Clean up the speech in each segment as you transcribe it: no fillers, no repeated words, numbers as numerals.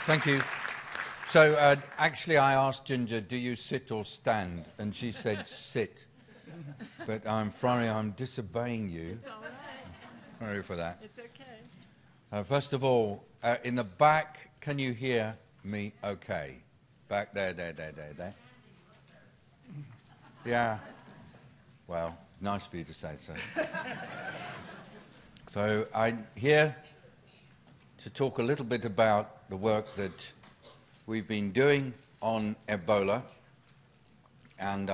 Thank you. So, actually, I asked Ginger, do you sit or stand? And she said, sit. But I'm sorry, I'm disobeying you. It's all right. Sorry for that. It's okay. First of all, in the back, can you hear me okay? Back there. Yeah. Well, nice for you to say so. So I'm here to talk a little bit about the work that we've been doing on Ebola. And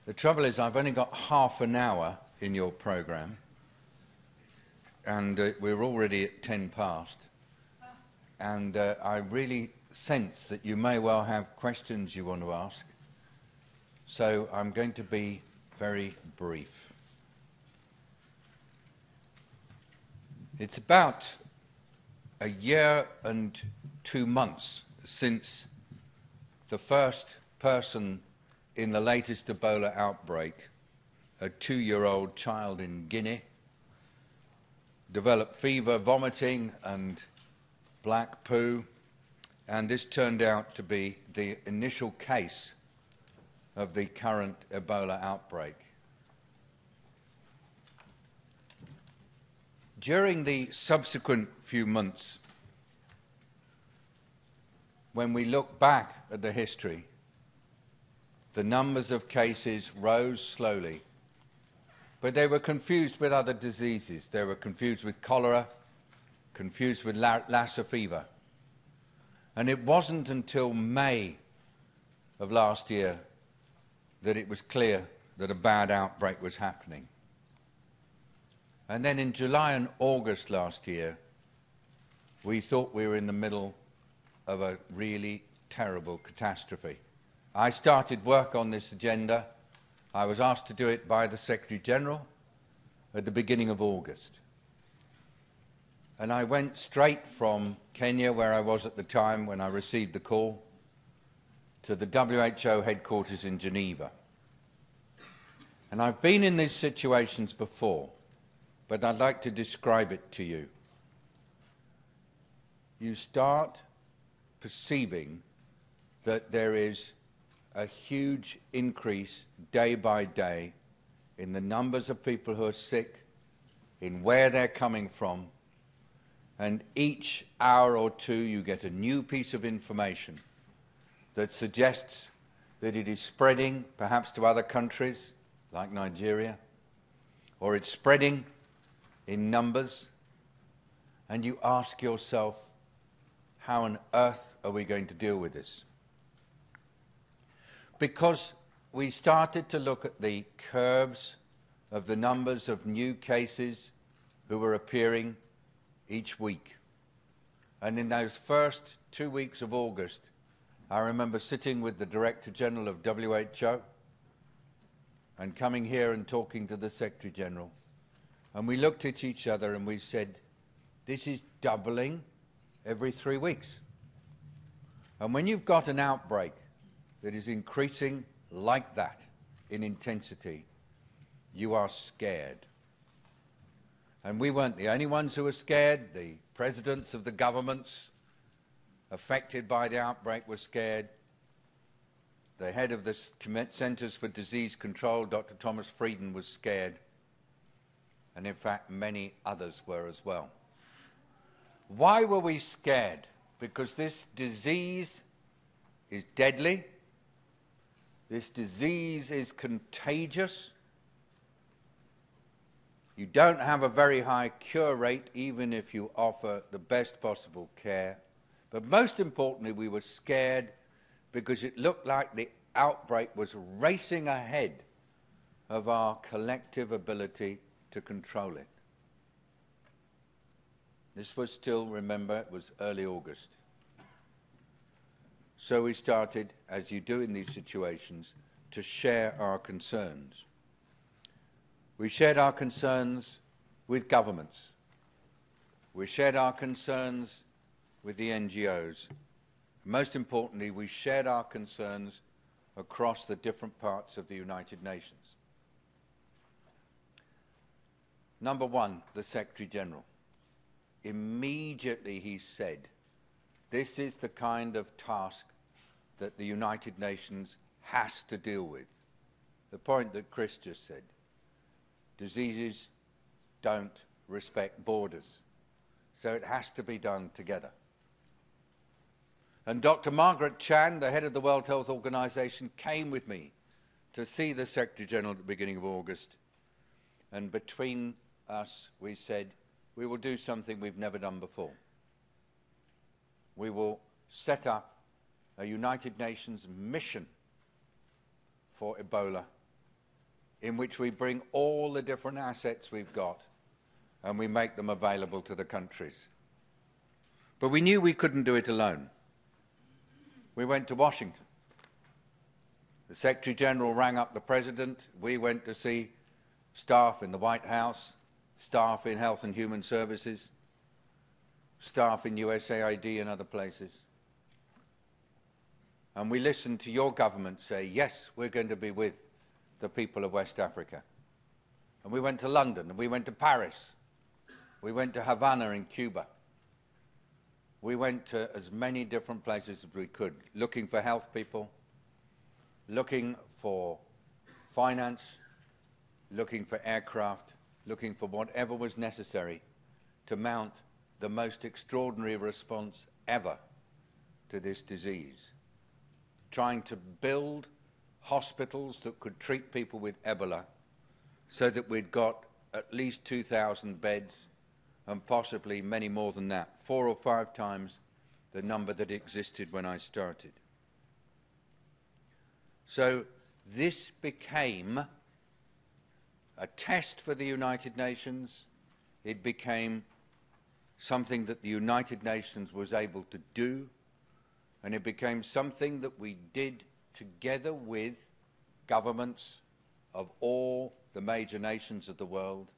the trouble is I've only got half an hour in your program. And we're already at 10 past. And I really sense that you may well have questions you want to ask. So I'm going to be very brief. It's about a year and 2 months since the first person in the latest Ebola outbreak, a 2-year-old child in Guinea, developed fever, vomiting, and black poo, and this turned out to be the initial case of the current Ebola outbreak. During the subsequent few months, when we look back at the history, the numbers of cases rose slowly. But they were confused with other diseases. They were confused with cholera, confused with Lassa fever. And it wasn't until May of last year that it was clear that a bad outbreak was happening. And then in July and August last year, we thought we were in the middle of a really terrible catastrophe. I started work on this agenda. I was asked to do it by the Secretary-General at the beginning of August. And I went straight from Kenya, where I was at the time when I received the call, to the WHO headquarters in Geneva. And I've been in these situations before, but I'd like to describe it to you. You start perceiving that there is a huge increase day by day in the numbers of people who are sick, in where they're coming from, and each hour or two you get a new piece of information that suggests that it is spreading perhaps to other countries like Nigeria, or it's spreading in numbers, and you ask yourself, how on earth are we going to deal with this? Because we started to look at the curves of the numbers of new cases who were appearing each week. And in those first 2 weeks of August, I remember sitting with the Director General of WHO and coming here and talking to the Secretary General. And we looked at each other and we said, this is doubling every 3 weeks. And when you've got an outbreak that is increasing like that in intensity, you are scared. And we weren't the only ones who were scared. The presidents of the governments affected by the outbreak were scared. The head of the Centers for Disease Control, Dr. Thomas Frieden, was scared. And in fact, many others were as well. Why were we scared? Because this disease is deadly. This disease is contagious. You don't have a very high cure rate, even if you offer the best possible care. But most importantly, we were scared because it looked like the outbreak was racing ahead of our collective ability to control it. This was still, remember, it was early August. So we started, as you do in these situations, to share our concerns. We shared our concerns with governments. We shared our concerns with the NGOs. Most importantly, we shared our concerns across the different parts of the United Nations. Number one, the Secretary General. Immediately he said, This is the kind of task that the United Nations has to deal with. The point that Chris just said. Diseases don't respect borders. So it has to be done together. And Dr. Margaret Chan, the head of the World Health Organization, came with me to see the Secretary General at the beginning of August. And between us, we said, we will do something we've never done before. We will set up a United Nations mission for Ebola, in which we bring all the different assets we've got and we make them available to the countries. But we knew we couldn't do it alone. We went to Washington. The Secretary General rang up the President. We went to see staff in the White House, staff in Health and Human Services, staff in USAID and other places. And we listened to your government say, yes, we're going to be with the people of West Africa. And we went to London, and we went to Paris. We went to Havana in Cuba. We went to as many different places as we could, looking for health people, looking for finance, looking for aircraft, looking for whatever was necessary to mount the most extraordinary response ever to this disease. Trying to build hospitals that could treat people with Ebola so that we'd got at least 2,000 beds and possibly many more than that, 4 or 5 times the number that existed when I started. So this became a test for the United Nations. It became something that the United Nations was able to do, and it became something that we did together with governments of all the major nations of the world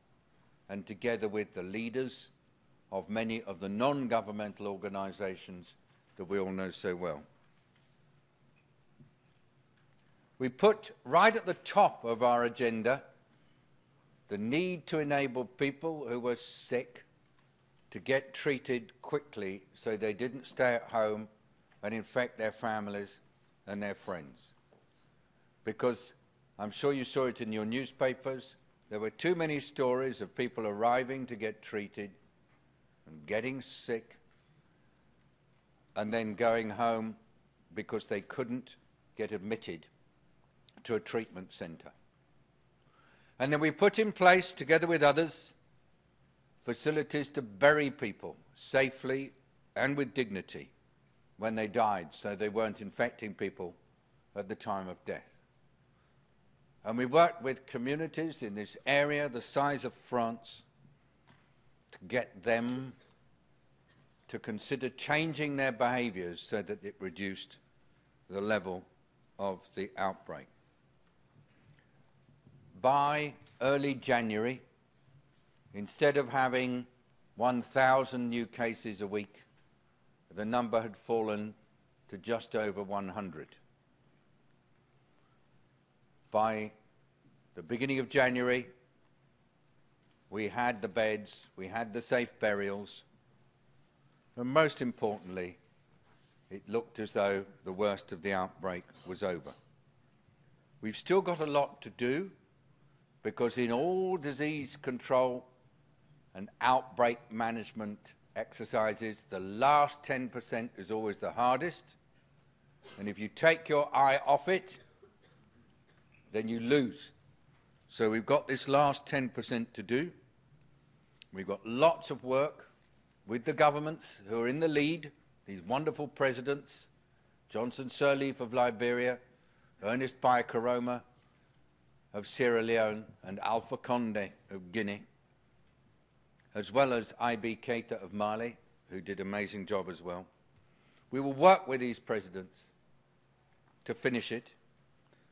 and together with the leaders of many of the non-governmental organizations that we all know so well. We put right at the top of our agenda the need to enable people who were sick to get treated quickly so they didn't stay at home and infect their families and their friends. Because I'm sure you saw it in your newspapers, there were too many stories of people arriving to get treated and getting sick and then going home because they couldn't get admitted to a treatment center. And then we put in place, together with others, facilities to bury people safely and with dignity when they died, so they weren't infecting people at the time of death. And we worked with communities in this area, the size of France, to get them to consider changing their behaviors so that it reduced the level of the outbreak. By early January, instead of having 1,000 new cases a week, the number had fallen to just over 100. By the beginning of January, we had the beds, we had the safe burials, and most importantly, it looked as though the worst of the outbreak was over. We've still got a lot to do, because in all disease control and outbreak management exercises, the last 10% is always the hardest, and if you take your eye off it, then you lose. So we've got this last 10% to do. We've got lots of work with the governments who are in the lead, these wonderful presidents, Johnson Sirleaf of Liberia, Ernest Bai Koroma of Sierra Leone, and Alpha Conde of Guinea, as well as I.B. Keita of Mali, who did an amazing job as well. We will work with these presidents to finish it.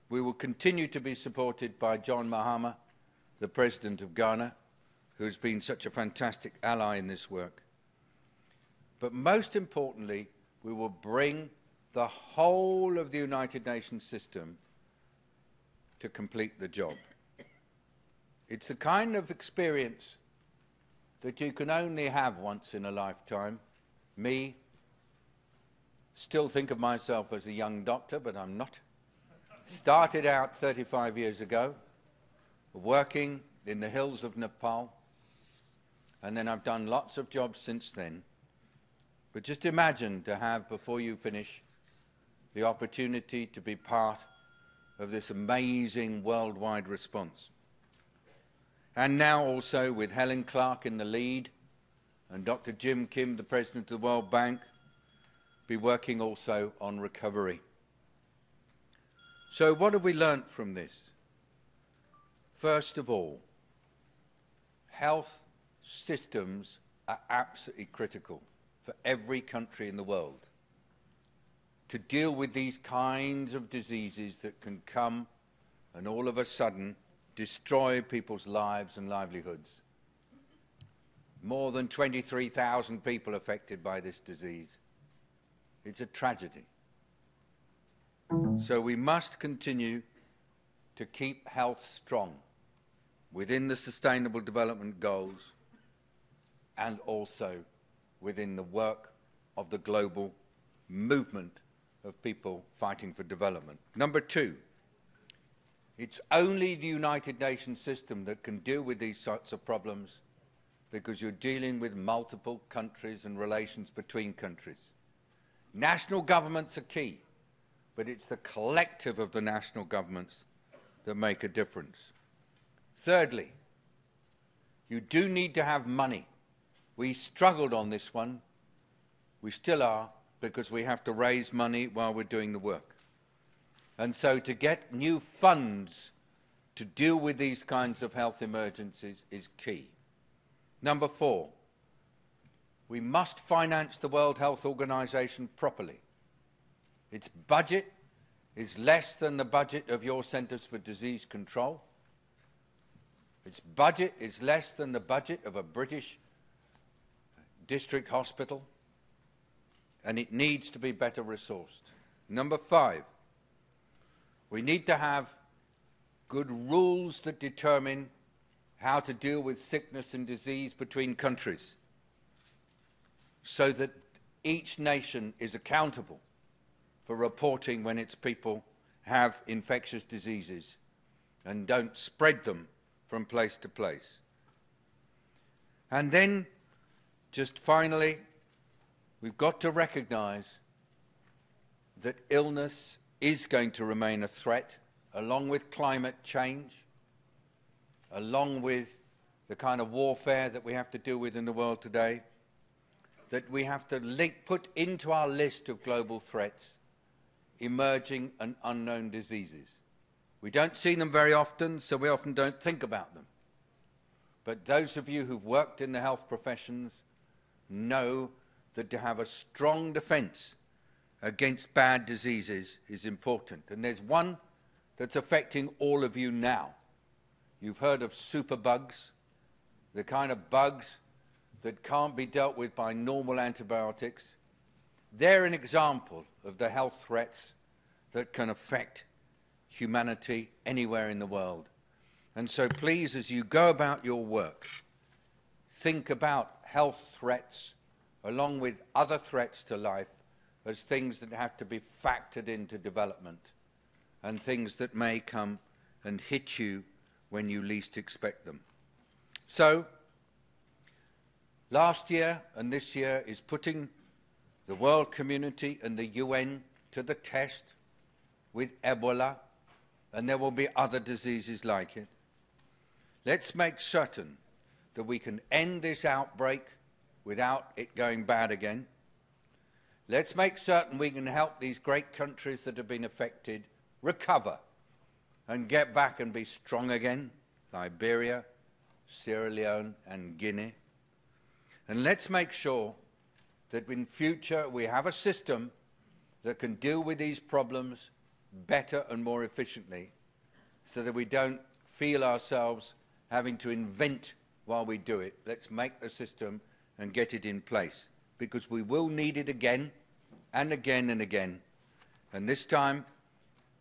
We will continue to be supported by John Mahama, the President of Ghana, who has been such a fantastic ally in this work. But most importantly, we will bring the whole of the United Nations system to complete the job. It's the kind of experience that you can only have once in a lifetime. Me, still think of myself as a young doctor, but I'm not. Started out 35 years ago, working in the hills of Nepal, and then I've done lots of jobs since then. But just imagine to have, before you finish, the opportunity to be part of this amazing worldwide response. And now also with Helen Clark in the lead and Dr. Jim Kim, the President of the World Bank, be working also on recovery. So what have we learnt from this? First of all, health systems are absolutely critical for every country in the world to deal with these kinds of diseases that can come and all of a sudden destroy people's lives and livelihoods. More than 23,000 people affected by this disease. It's a tragedy. So we must continue to keep health strong within the Sustainable Development Goals and also within the work of the global movement of people fighting for development. Number two, it's only the United Nations system that can deal with these sorts of problems because you're dealing with multiple countries and relations between countries. National governments are key, but it's the collective of the national governments that make a difference. Thirdly, you do need to have money. We struggled on this one. We still are, because we have to raise money while we're doing the work. And so to get new funds to deal with these kinds of health emergencies is key. Number four, we must finance the World Health Organization properly. Its budget is less than the budget of your Centers for Disease Control. Its budget is less than the budget of a British district hospital, and it needs to be better resourced. Number five, we need to have good rules that determine how to deal with sickness and disease between countries so that each nation is accountable for reporting when its people have infectious diseases and don't spread them from place to place. And then, just finally, we've got to recognize that illness is going to remain a threat, along with climate change, along with the kind of warfare that we have to deal with in the world today, that we have to put into our list of global threats emerging and unknown diseases. We don't see them very often, so we often don't think about them. But those of you who've worked in the health professions know that to have a strong defense against bad diseases is important. And there's one that's affecting all of you now. You've heard of superbugs, the kind of bugs that can't be dealt with by normal antibiotics. They're an example of the health threats that can affect humanity anywhere in the world. And so please, as you go about your work, think about health threats along with other threats to life as things that have to be factored into development and things that may come and hit you when you least expect them. So, last year and this year is putting the world community and the UN to the test with Ebola, and there will be other diseases like it. Let's make certain that we can end this outbreak without it going bad again. Let's make certain we can help these great countries that have been affected recover and get back and be strong again, Liberia, Sierra Leone and Guinea. And let's make sure that in future we have a system that can deal with these problems better and more efficiently so that we don't feel ourselves having to invent while we do it. Let's make the system and get it in place, because we will need it again and again and again. And this time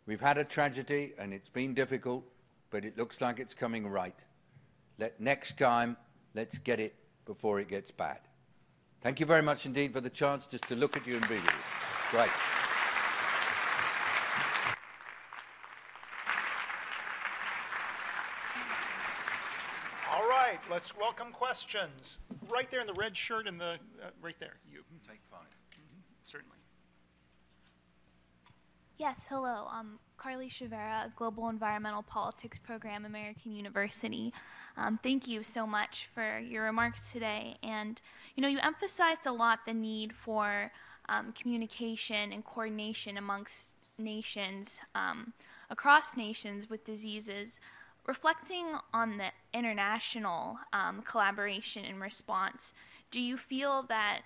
we've had a tragedy and it's been difficult, but it looks like it's coming right. Next time, let's get it before it gets bad. Thank you very much indeed for the chance just to look at you and be with you. Great. All right, let's welcome questions. Right there in the red shirt and the, right there, you. Take 5. Certainly. Yes, hello. Carly Chavera, Global Environmental Politics Program, American University. Thank you so much for your remarks today. And, you emphasized a lot the need for communication and coordination amongst nations, across nations with diseases. Reflecting on the international collaboration and response, do you feel that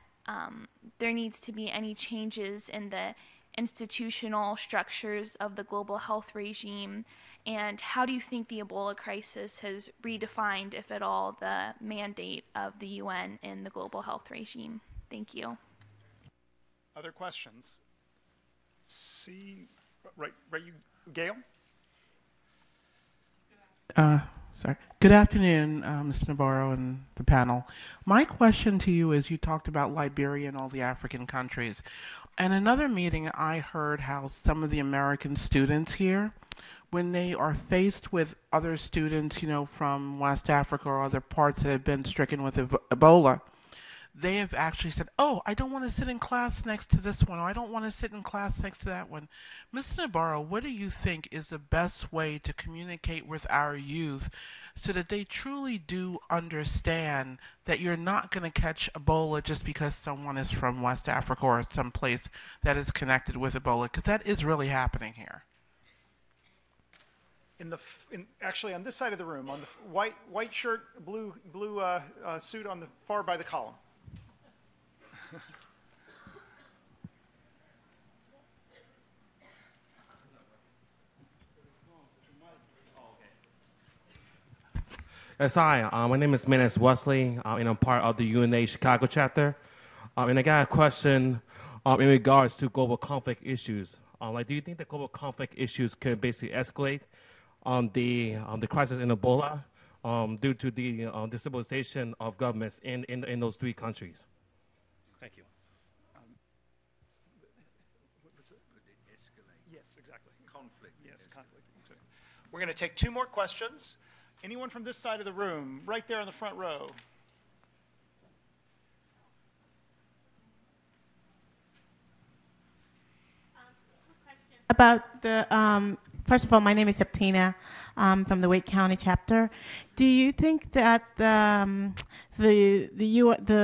there needs to be any changes in the institutional structures of the global health regime, and how do you think the Ebola crisis has redefined, if at all, the mandate of the UN in the global health regime? Thank you. Other questions? See, right, you, Gail? Sorry. Good afternoon, Mr. Nabarro and the panel. My question to you is, you talked about Liberia and all the African countries. In another meeting, I heard how some of the American students here, when they are faced with other students, from West Africa or other parts that have been stricken with Ebola, they have actually said, oh, I don't want to sit in class next to this one, or I don't want to sit in class next to that one. Mr. Nabarro, what do you think is the best way to communicate with our youth so that they truly do understand that you're not going to catch Ebola just because someone is from West Africa or some place that is connected with Ebola? Because that is really happening here. Actually, on this side of the room, on the white shirt, blue suit on the far by the column. Yes, hi. My name is Menace Wesley, and I'm part of the UNA Chicago chapter. And I got a question in regards to global conflict issues. Do you think that global conflict issues can basically escalate on the crisis in Ebola due to the destabilization of governments in those 3 countries? Thank you. Could it escalate? Yes, exactly. Conflict. Yes, conflict. We're going to take 2 more questions. Anyone from this side of the room, right there in the front row? About the, first of all, my name is Septina from the Wake County chapter. Do you think that the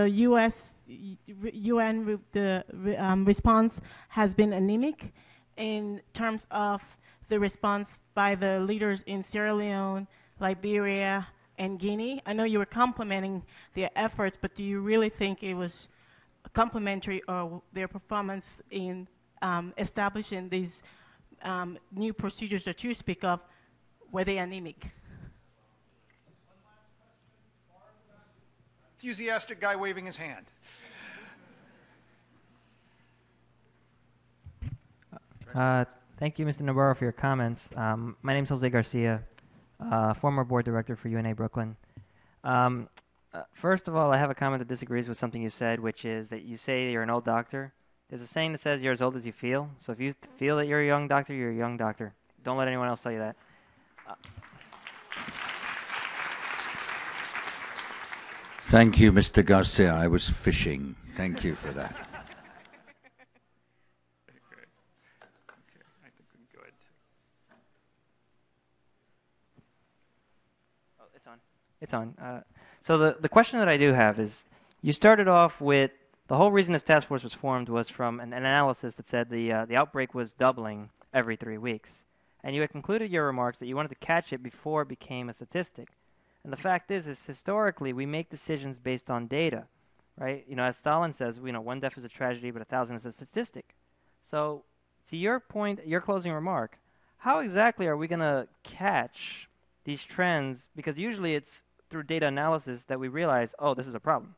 U.S. UN response has been anemic in terms of the response by the leaders in Sierra Leone, Liberia, and Guinea? I know you were complimenting their efforts, but do you really think it was complimentary, or their performance in establishing these new procedures that you speak of, were they anemic? Enthusiastic guy waving his hand. Thank you, Mr. Nabarro, for your comments. My name is Jose Garcia, former board director for UNA Brooklyn. First of all, I have a comment that disagrees with something you said, which is that you say you're an old doctor. There's a saying that says you're as old as you feel. So if you feel that you're a young doctor, you're a young doctor. Don't let anyone else tell you that. Thank you, Mr. Garcia. I was fishing. Thank you for that. Okay, I think we can go ahead. Oh, it's on. It's on. So the question that I do have is, you started off with, the whole reason this task force was formed was from an analysis that said the outbreak was doubling every 3 weeks. And you had concluded your remarks that you wanted to catch it before it became a statistic. And the fact is historically, we make decisions based on data, right? As Stalin says, one death is a tragedy, but 1,000 is a statistic. So to your point, your closing remark, how exactly are we going to catch these trends? Because usually it's through data analysis that we realize, oh, this is a problem.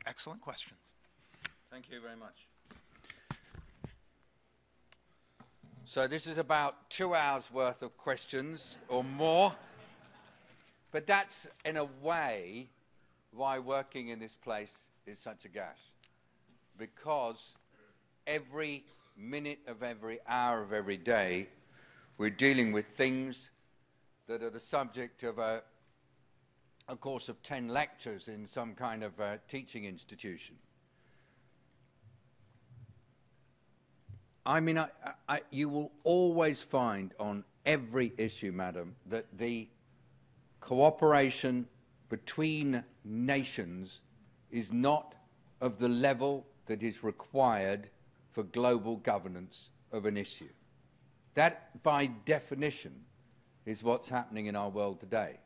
Excellent questions. Thank you very much. So this is about 2 hours worth of questions or more. But that's, in a way, why working in this place is such a gas. because every minute of every hour of every day we're dealing with things that are the subject of a course of 10 lectures in some kind of teaching institution. I mean, you will always find on every issue, madam, that the cooperation between nations is not of the level that is required for global governance of an issue. That, by definition, is what's happening in our world today.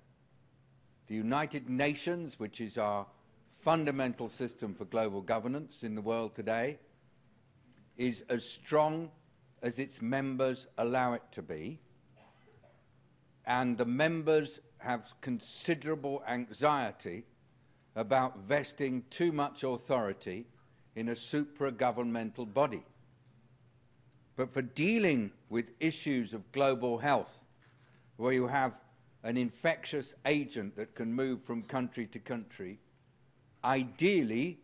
The United Nations, which is our fundamental system for global governance in the world today, is as strong as its members allow it to be, and the members have considerable anxiety about vesting too much authority in a supra-governmental body. But for dealing with issues of global health, where you have an infectious agent that can move from country to country, ideally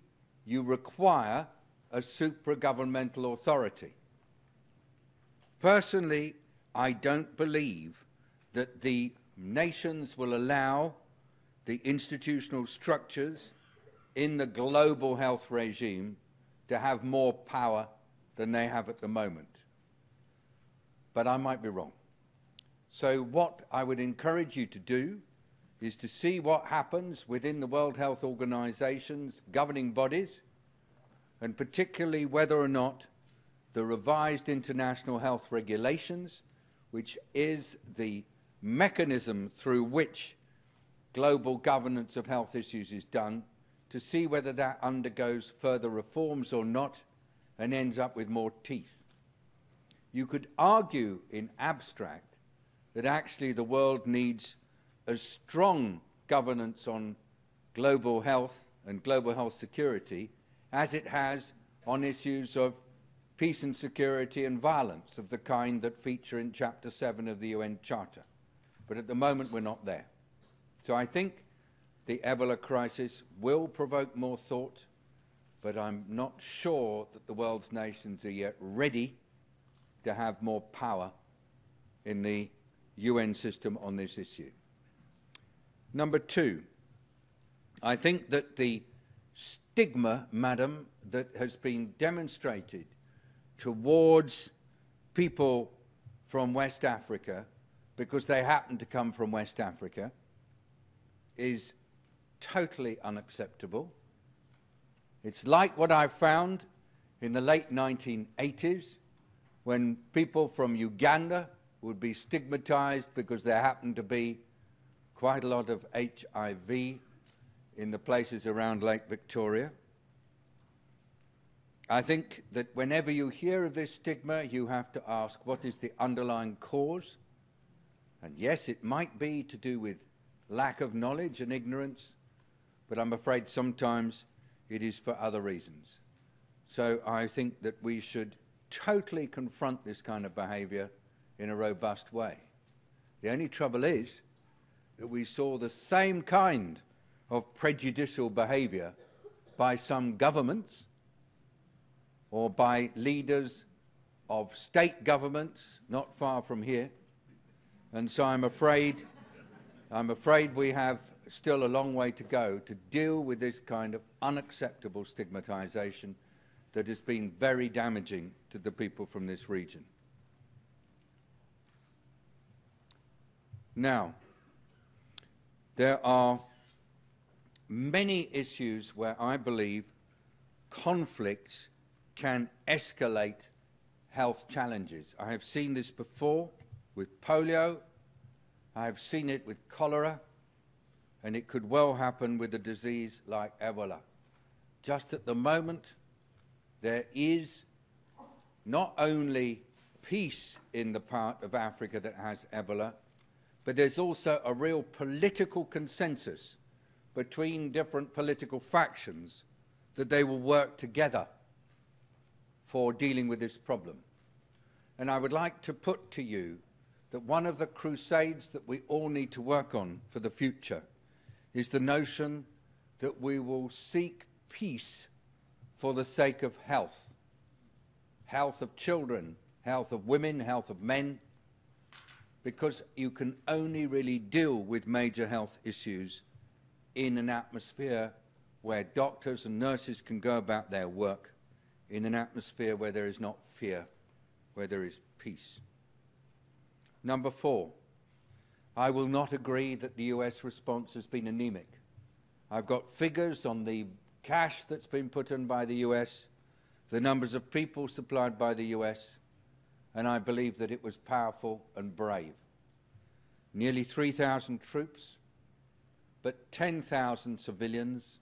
you require a supra-governmental authority. Personally, I don't believe that the nations will allow the institutional structures in the global health regime to have more power than they have at the moment. But I might be wrong. So what I would encourage you to do is to see what happens within the World Health Organization's governing bodies, and particularly whether or not the revised international health regulations, which is the mechanism through which global governance of health issues is done, to see whether that undergoes further reforms or not and ends up with more teeth. You could argue in abstract that actually the world needs as strong governance on global health and global health security as it has on issues of peace and security and violence of the kind that feature in Chapter 7 of the UN Charter. But at the moment we're not there. So I think the Ebola crisis will provoke more thought, but I'm not sure that the world's nations are yet ready to have more power in the UN system on this issue. Number two, I think that the stigma, madam, that has been demonstrated towards people from West Africa because they happen to come from West Africa is totally unacceptable. It's like what I found in the late 1980s when people from Uganda would be stigmatized because there happened to be quite a lot of HIV in the places around Lake Victoria. I think that whenever you hear of this stigma, you have to ask, what is the underlying cause? And yes, it might be to do with lack of knowledge and ignorance, but I'm afraid sometimes it is for other reasons. So I think that we should totally confront this kind of behavior in a robust way. The only trouble is that we saw the same kind of prejudicial behavior by some governments or by leaders of state governments not far from here. And so I'm afraid we have still a long way to go to deal with this kind of unacceptable stigmatization that has been very damaging to the people from this region. Now, there are many issues where I believe conflicts can escalate health challenges. I have seen this before with polio, I have seen it with cholera, and it could well happen with a disease like Ebola. Just at the moment, there is not only peace in the part of Africa that has Ebola, but there's also a real political consensus between different political factions that they will work together for dealing with this problem. And I would like to put to you that one of the crusades that we all need to work on for the future is the notion that we will seek peace for the sake of health. Health of children, health of women, health of men, because you can only really deal with major health issues in an atmosphere where doctors and nurses can go about their work, in an atmosphere where there is not fear, where there is peace. Number 4, I will not agree that the US response has been anemic. I've got figures on the cash that's been put in by the US, the numbers of people supplied by the US, and I believe that it was powerful and brave. Nearly 3,000 troops, but 10,000 civilians,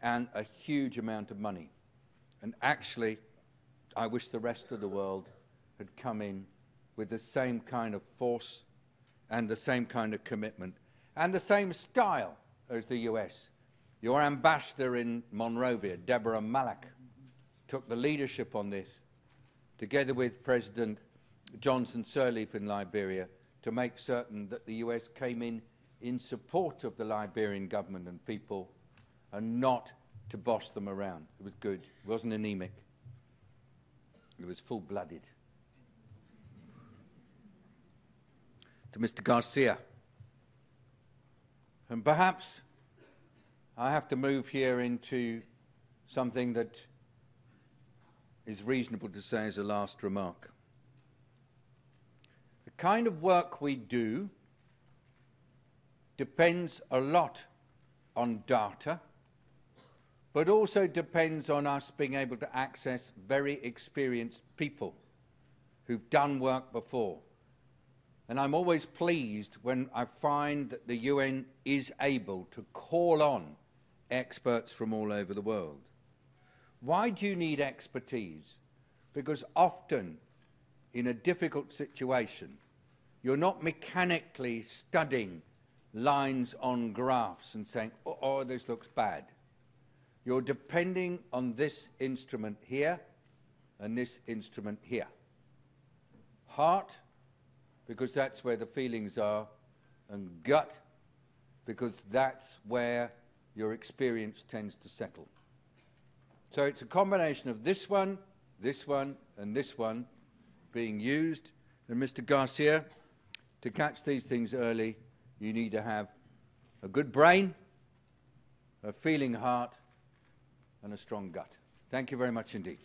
and a huge amount of money. And actually, I wish the rest of the world had come in with the same kind of force and the same kind of commitment and the same style as the US. Your ambassador in Monrovia, Deborah Malak, took the leadership on this, together with President Johnson Sirleaf in Liberia, to make certain that the US came in support of the Liberian government and people, and not to boss them around. It was good. It wasn't anemic. It was full-blooded. To Mr. Garcia. And perhaps I have to move here into something that is reasonable to say as a last remark. The kind of work we do depends a lot on data, but also depends on us being able to access very experienced people who've done work before. And I'm always pleased when I find that the UN is able to call on experts from all over the world. Why do you need expertise? Because often, in a difficult situation, you're not mechanically studying lines on graphs and saying, oh, this looks bad. You're depending on this instrument here and this instrument here. Heart, because that's where the feelings are, and gut, because that's where your experience tends to settle. So it's a combination of this one, and this one being used. And Mr. Garcia, to catch these things early, you need to have a good brain, a feeling heart, and a strong gut. Thank you very much indeed.